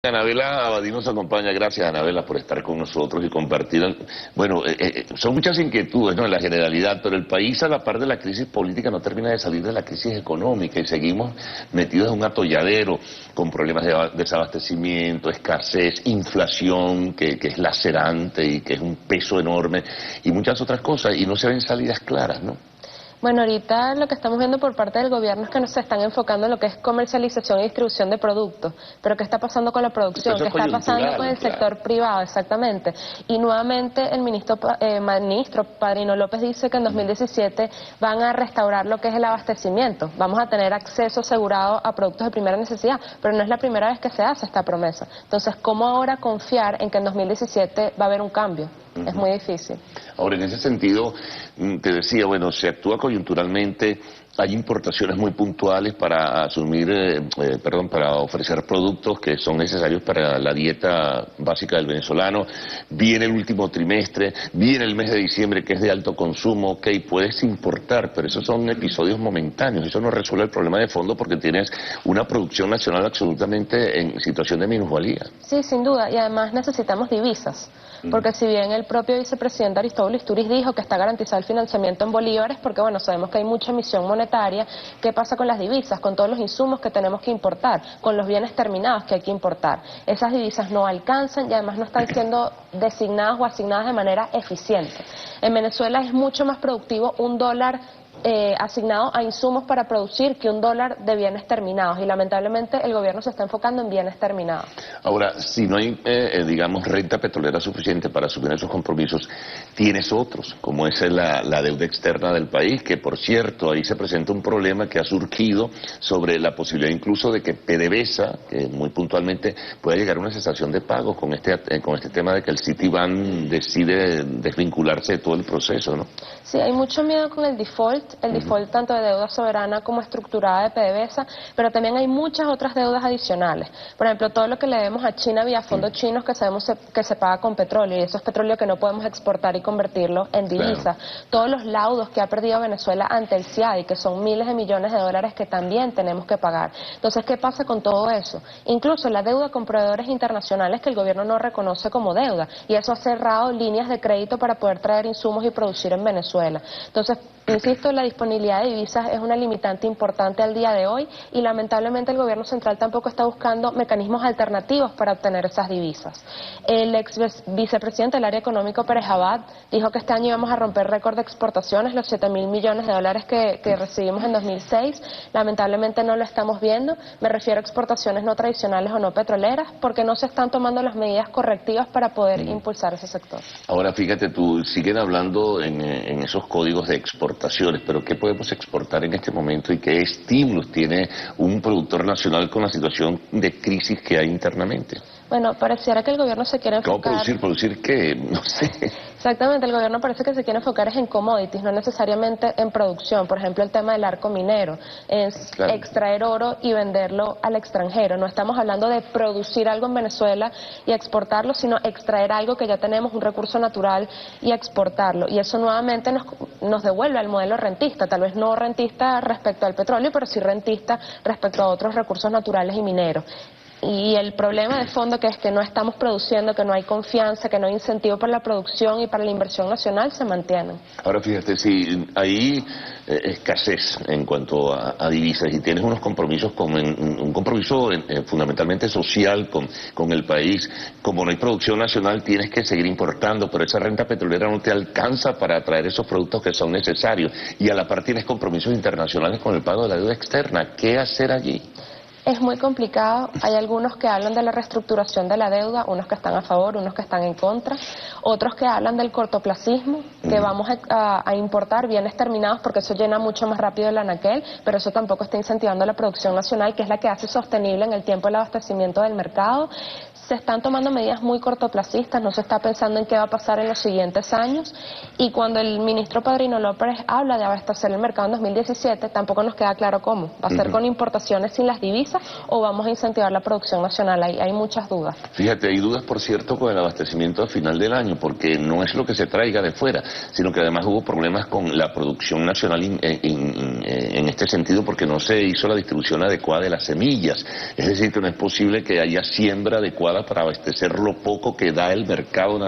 Anabela Abadí nos acompaña. Gracias, Anabela, por estar con nosotros y compartir. Bueno, son muchas inquietudes, ¿no?, en la generalidad, pero el país, a la par de la crisis política, no termina de salir de la crisis económica y seguimos metidos en un atolladero con problemas de desabastecimiento, escasez, inflación, que es lacerante y que es un peso enorme, y muchas otras cosas, y no se ven salidas claras, ¿no? Bueno, ahorita lo que estamos viendo por parte del gobierno es que no se están enfocando en lo que es comercialización y distribución de productos, pero ¿qué está pasando con la producción? ¿Qué está pasando con el sector privado? Exactamente. Y nuevamente el ministro Padrino López dice que en 2017 van a restaurar lo que es el abastecimiento. Vamos a tener acceso asegurado a productos de primera necesidad, pero no es la primera vez que se hace esta promesa. Entonces, ¿cómo ahora confiar en que en 2017 va a haber un cambio? Es muy difícil. Ahora, en ese sentido, te decía, bueno, se actúa coyunturalmente, hay importaciones muy puntuales para para ofrecer productos que son necesarios para la dieta básica del venezolano. Viene el último trimestre, viene el mes de diciembre, que es de alto consumo. Ok, puedes importar, pero esos son episodios momentáneos, eso no resuelve el problema de fondo, porque tienes una producción nacional absolutamente en situación de minusvalía. Sí, sin duda, y además necesitamos divisas. Porque si bien el propio vicepresidente Aristóbulo Isturiz dijo que está garantizado el financiamiento en bolívares, porque bueno, sabemos que hay mucha emisión monetaria, ¿qué pasa con las divisas? Con todos los insumos que tenemos que importar, con los bienes terminados que hay que importar. Esas divisas no alcanzan y además no están siendo designadas o asignadas de manera eficiente. En Venezuela es mucho más productivo un dólar asignado a insumos para producir que un dólar de bienes terminados, y lamentablemente el gobierno se está enfocando en bienes terminados. Ahora, si no hay, digamos, renta petrolera suficiente para asumir esos compromisos, tienes otros, como es la deuda externa del país, que por cierto, ahí se presenta un problema que ha surgido sobre la posibilidad incluso de que PDVSA, que muy puntualmente pueda llegar a una cesación de pagos con este tema de que el Citibank decide desvincularse de todo el proceso, ¿no? Sí, hay mucho miedo con el default tanto de deuda soberana como estructurada de PDVSA, pero también hay muchas otras deudas adicionales. Por ejemplo, todo lo que le debemos a China vía fondos chinos, que sabemos que se paga con petróleo, y eso es petróleo que no podemos exportar y convertirlo en divisa. Claro. Todos los laudos que ha perdido Venezuela ante el CIADI, que son miles de millones de dólares que también tenemos que pagar. Entonces, ¿qué pasa con todo eso? Incluso la deuda con proveedores internacionales que el gobierno no reconoce como deuda, y eso ha cerrado líneas de crédito para poder traer insumos y producir en Venezuela. Entonces, insisto, la disponibilidad de divisas es una limitante importante al día de hoy, y lamentablemente el gobierno central tampoco está buscando mecanismos alternativos para obtener esas divisas. El ex vicepresidente del área económico, Pérez Abad, dijo que este año íbamos a romper récord de exportaciones, los 7.000 millones de dólares que recibimos en 2006. Lamentablemente no lo estamos viendo. Me refiero a exportaciones no tradicionales o no petroleras, porque no se están tomando las medidas correctivas para poder impulsar ese sector. Ahora, fíjate tú, siguen hablando en esos códigos de exportaciones, pero ¿qué podemos exportar en este momento y qué estímulos tiene un productor nacional con la situación de crisis que hay internamente? Bueno, pareciera que el gobierno se quiere enfocar... ¿Cómo producir? ¿Producir qué? No sé. Exactamente, el gobierno parece que se quiere enfocar en commodities, no necesariamente en producción. Por ejemplo, el tema del arco minero, es claro, extraer oro y venderlo al extranjero. No estamos hablando de producir algo en Venezuela y exportarlo, sino extraer algo que ya tenemos, un recurso natural, y exportarlo. Y eso nuevamente nos devuelve al modelo rentista, tal vez no rentista respecto al petróleo, pero sí rentista respecto a otros recursos naturales y mineros. Y el problema de fondo, que es que no estamos produciendo, que no hay confianza, que no hay incentivo para la producción y para la inversión nacional, se mantienen. Ahora fíjate, si hay escasez en cuanto a divisas y tienes unos compromisos, un compromiso fundamentalmente social con el país, como no hay producción nacional tienes que seguir importando, pero esa renta petrolera no te alcanza para traer esos productos que son necesarios, y a la par tienes compromisos internacionales con el pago de la deuda externa. ¿Qué hacer allí? Es muy complicado. Hay algunos que hablan de la reestructuración de la deuda, unos que están a favor, unos que están en contra, otros que hablan del cortoplacismo, que vamos a importar bienes terminados porque eso llena mucho más rápido el anaquel, pero eso tampoco está incentivando la producción nacional, que es la que hace sostenible en el tiempo el abastecimiento del mercado. Se están tomando medidas muy cortoplacistas, no se está pensando en qué va a pasar en los siguientes años, y cuando el ministro Padrino López habla de abastecer el mercado en 2017, tampoco nos queda claro cómo. Va a ser con importaciones sin las divisas, empresa o vamos a incentivar la producción nacional. Hay muchas dudas. Fíjate, hay dudas, por cierto, con el abastecimiento al final del año, porque no es lo que se traiga de fuera, sino que además hubo problemas con la producción nacional en este sentido, porque no se hizo la distribución adecuada de las semillas. Es decir, que no es posible que haya siembra adecuada para abastecer lo poco que da el mercado,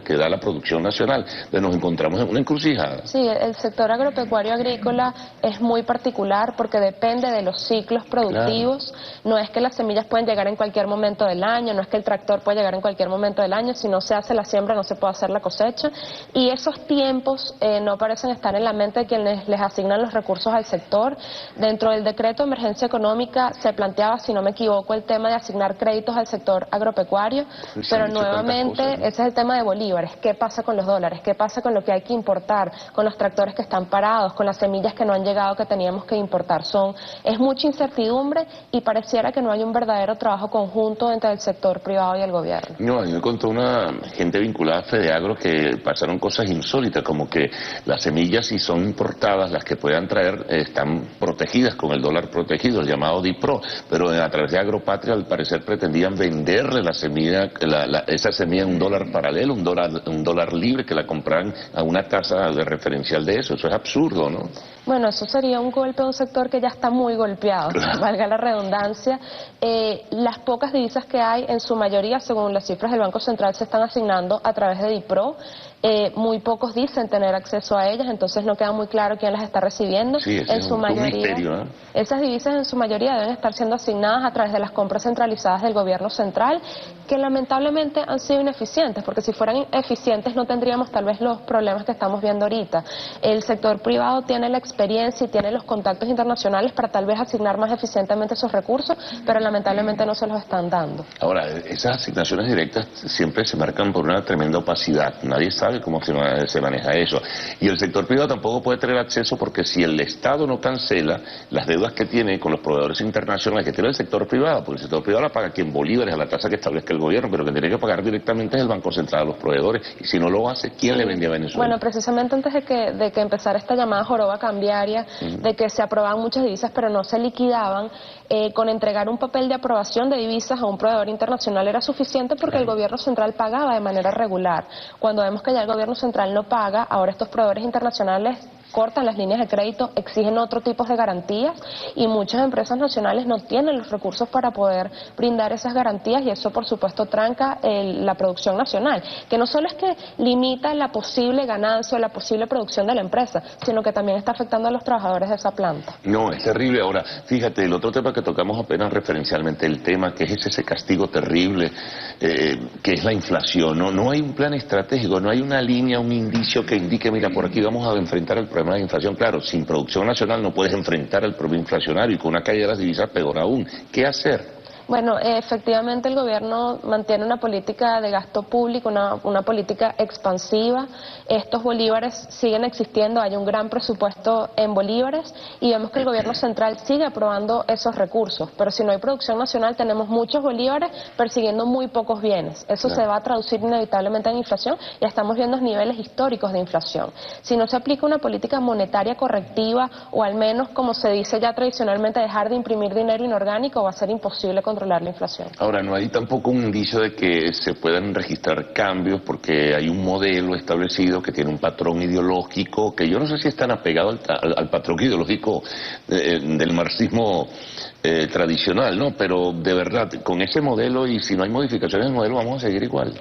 que da la producción nacional. Entonces nos encontramos en una encrucijada. Sí, el sector agropecuario agrícola es muy particular porque depende de los ciclos productivos. Claro. No es que las semillas pueden llegar en cualquier momento del año, no es que el tractor puede llegar en cualquier momento del año. Si no se hace la siembra no se puede hacer la cosecha, y esos tiempos no parecen estar en la mente de quienes les asignan los recursos al sector. Dentro del decreto de emergencia económica se planteaba, si no me equivoco, el tema de asignar créditos al sector agropecuario, pero nuevamente ese es el tema de bolívares. ¿Qué pasa con los dólares? ¿Qué pasa con lo que hay que importar? Con los tractores que están parados, con las semillas que no han llegado que teníamos que importar. Es mucha incertidumbre y pareciera que no hay un verdadero trabajo conjunto entre el sector privado y el gobierno. No, a mí me contó una gente vinculada a Fedeagro que pasaron cosas insólitas, como que las semillas, si son importadas, las que puedan traer, están protegidas con el dólar protegido, el llamado DIPRO, pero a través de Agropatria al parecer pretendían venderle la semilla, esa semilla en un dólar paralelo, un dólar libre, que la compraran a una tasa de referencial de eso. Eso es absurdo, ¿no? Bueno, eso sería un golpe a un sector que ya está muy golpeado, claro. Valga la redundancia. Las pocas divisas que hay, en su mayoría, según las cifras del Banco Central, se están asignando a través de DIPRO. Muy pocos dicen tener acceso a ellas, entonces no queda muy claro quién las está recibiendo. Sí, en su mayoría, un misterio, ¿eh? Esas divisas en su mayoría deben estar siendo asignadas a través de las compras centralizadas del gobierno central, que lamentablemente han sido ineficientes, porque si fueran eficientes no tendríamos tal vez los problemas que estamos viendo ahorita. El sector privado tiene la experiencia y tiene los contactos internacionales para tal vez asignar más eficientemente esos recursos, pero lamentablemente no se los están dando. Ahora, esas asignaciones directas siempre se marcan por una tremenda opacidad. Nadie sabe cómo se maneja eso. Y el sector privado tampoco puede tener acceso, porque si el Estado no cancela las deudas que tiene con los proveedores internacionales que tiene el sector privado, porque el sector privado la paga aquí en bolívares a la tasa que establezca el gobierno, pero que tiene que pagar directamente es el Banco Central a los proveedores, y si no lo hace, ¿quién le vende a Venezuela? Bueno, precisamente antes de que empezara esta llamada joroba cambiaria, de que se aprobaban muchas divisas pero no se liquidaban, con entregar un papel de aprobación de divisas a un proveedor internacional era suficiente, porque el gobierno central pagaba de manera regular. Cuando vemos que ya el gobierno central no paga, ahora estos proveedores internacionales cortan las líneas de crédito, exigen otro tipo de garantías, y muchas empresas nacionales no tienen los recursos para poder brindar esas garantías, y eso por supuesto tranca la producción nacional, que no solo es que limita la posible ganancia o la posible producción de la empresa, sino que también está afectando a los trabajadores de esa planta. No, es terrible. Ahora, fíjate, el otro tema que tocamos apenas referencialmente, el tema que es ese castigo terrible, que es la inflación. No hay un plan estratégico, no hay una línea, un indicio que indique, mira, por aquí vamos a enfrentar el problema de inflación. Claro, sin producción nacional no puedes enfrentar el problema inflacionario, y con una caída de las divisas peor aún. ¿Qué hacer? Bueno, efectivamente el gobierno mantiene una política de gasto público, una política expansiva. Estos bolívares siguen existiendo, hay un gran presupuesto en bolívares, y vemos que el gobierno central sigue aprobando esos recursos. Pero si no hay producción nacional, tenemos muchos bolívares persiguiendo muy pocos bienes. Eso se va a traducir inevitablemente en inflación, y estamos viendo niveles históricos de inflación. Si no se aplica una política monetaria correctiva, o al menos, como se dice ya tradicionalmente, dejar de imprimir dinero inorgánico, va a ser imposible controlar la inflación. Ahora, no hay tampoco un indicio de que se puedan registrar cambios, porque hay un modelo establecido que tiene un patrón ideológico, que yo no sé si es tan apegado al patrón ideológico del marxismo tradicional, ¿no? Pero de verdad, con ese modelo, y si no hay modificaciones del modelo, vamos a seguir igual.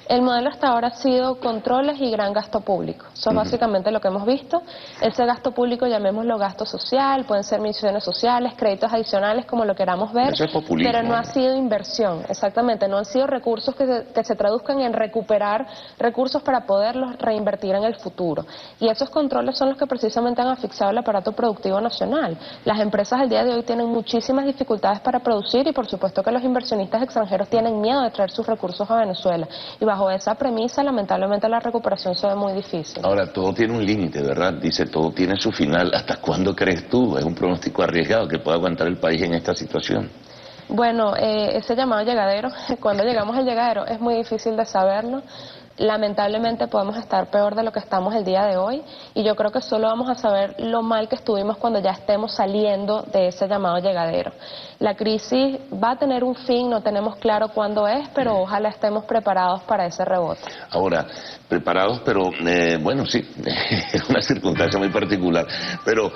El modelo hasta ahora ha sido controles y gran gasto público. Eso es básicamente lo que hemos visto. Ese gasto público, llamémoslo gasto social, pueden ser misiones sociales, créditos adicionales, como lo queramos ver. Eso es populismo, pero no ha sido inversión, exactamente. No han sido recursos que se traduzcan en recuperar recursos para poderlos reinvertir en el futuro. Y esos controles son los que precisamente han asfixiado el aparato productivo nacional. Las empresas al día de hoy tienen muchísimas dificultades para producir, y por supuesto que los inversionistas extranjeros tienen miedo de traer sus recursos a Venezuela. Y bajo esa premisa, lamentablemente, la recuperación se ve muy difícil. Ahora, todo tiene un límite, ¿verdad? Dice, todo tiene su final. ¿Hasta cuándo crees tú? Es un pronóstico arriesgado que pueda aguantar el país en esta situación. Bueno, ese llamado llegadero, cuando llegamos al llegadero es muy difícil de saberlo. Lamentablemente podemos estar peor de lo que estamos el día de hoy y yo creo que solo vamos a saber lo mal que estuvimos cuando ya estemos saliendo de ese llamado llegadero. La crisis va a tener un fin, no tenemos claro cuándo es, pero ojalá estemos preparados para ese rebote. Ahora, preparados, pero bueno, sí, es una circunstancia muy particular, pero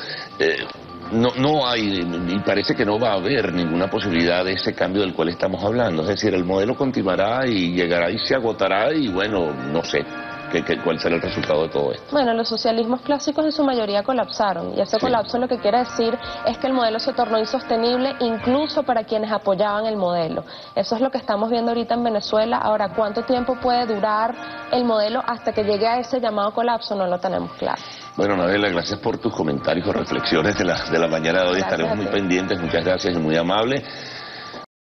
no hay, y parece que no va a haber ninguna posibilidad de ese cambio del cual estamos hablando. Es decir, el modelo continuará y llegará y se agotará y bueno, no sé cuál será el resultado de todo esto. Bueno, los socialismos clásicos en su mayoría colapsaron y ese colapso lo que quiere decir es que el modelo se tornó insostenible incluso para quienes apoyaban el modelo. Eso es lo que estamos viendo ahorita en Venezuela. Ahora, ¿cuánto tiempo puede durar el modelo hasta que llegue a ese llamado colapso? No lo tenemos claro. Bueno, Anabela, gracias por tus comentarios o reflexiones de la mañana de hoy. Gracias. Estaremos muy pendientes, muchas gracias y muy amable.